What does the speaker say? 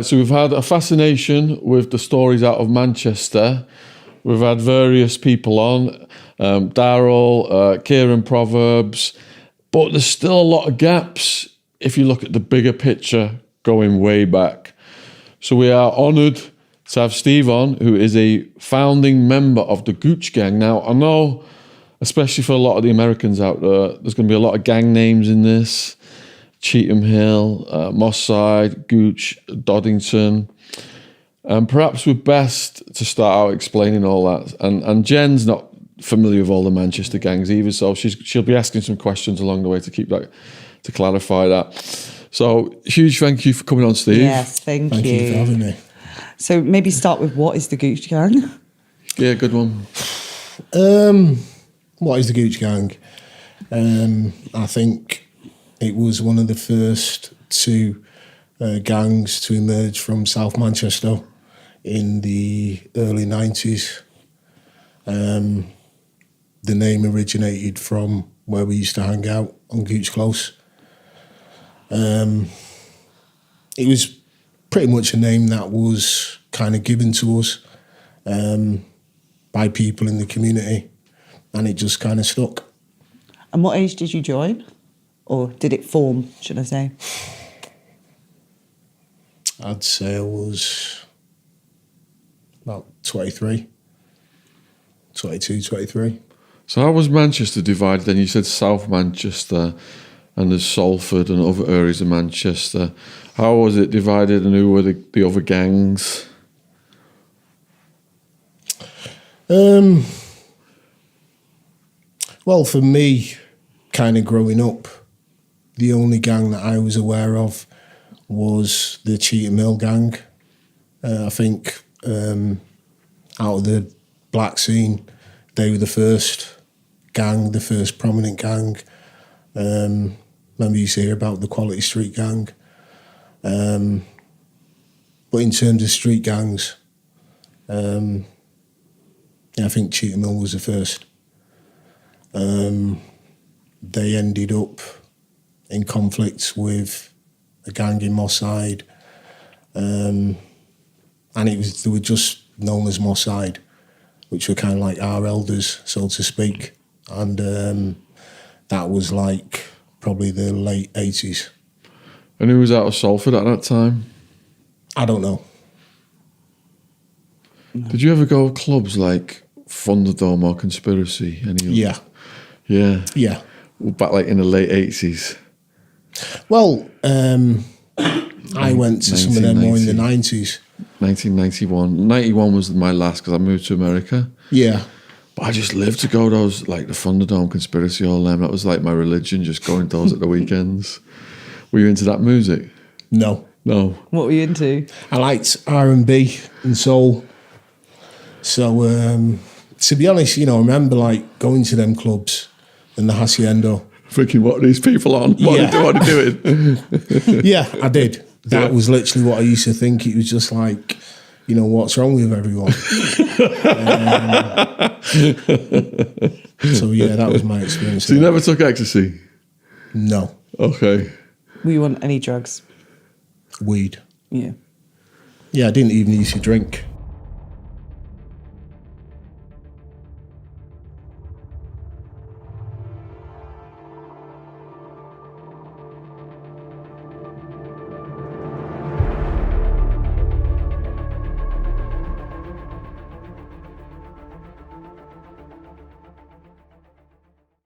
So we've had a fascination with the stories out of Manchester. We've had various people on, Daryl, Kieran Proverbs, but there's still a lot of gaps if you look at the bigger picture going way back. So we are honoured to have Steve on, who is a founding member of the Gooch Gang. Now, I know, especially for a lot of the Americans out there, there's going to be a lot of gang names in this. Cheetham Hill, Moss Side, Gooch, Doddington. And perhaps we're best to start out explaining all that. And Jen's not familiar with all the Manchester gangs either, so she'll be asking some questions along the way to clarify that. So huge thank you for coming on, Steve. Yes, thank you. Thank you for having me. So maybe start with, what is the Gooch Gang? Yeah, good one. What is the Gooch Gang? I think it was one of the first two gangs to emerge from South Manchester in the early 90s. The name originated from where we used to hang out on Gooch Close. It was pretty much a name that was kind of given to us by people in the community, and it just kind of stuck. And what age did you join? Or did it form, should I say? I'd say I was about 23, 22, 23. So how was Manchester divided then? You said South Manchester and there's Salford and other areas of Manchester. How was it divided and who were the other gangs? Well, for me, kind of growing up, the only gang that I was aware of was the Cheetham Hill gang. I think out of the black scene, they were the first gang, the first prominent gang. Remember you hear about the Quality Street gang. But in terms of street gangs, I think Cheetham Hill was the first. They ended up in conflict with a gang in Moss Side, and they were just known as Moss Side, which were kind of like our elders, so to speak. And that was like probably the late 80s. And who was out of Salford at that time? I don't know. Did you ever go to clubs like Thunderdome or Conspiracy? Yeah. Yeah. Yeah. Back like in the late 80s? Well, I went to some of them more in the 90s. 1991. 91 was my last because I moved to America. Yeah. But I just lived to go to those, like the Thunderdome, Conspiracy, all them. That was like my religion, just going to those at the weekends. Were you into that music? No. No. What were you into? I liked R&B and soul. So, to be honest, I remember like going to them clubs in the Hacienda. Thinking, what are these people on? What are they doing? Yeah, I did. That was literally what I used to think. It was just like, what's wrong with everyone? So, yeah, that was my experience. So you never took ecstasy? No. Okay. Were you on any drugs? Weed. Yeah. Yeah, I didn't even used to drink.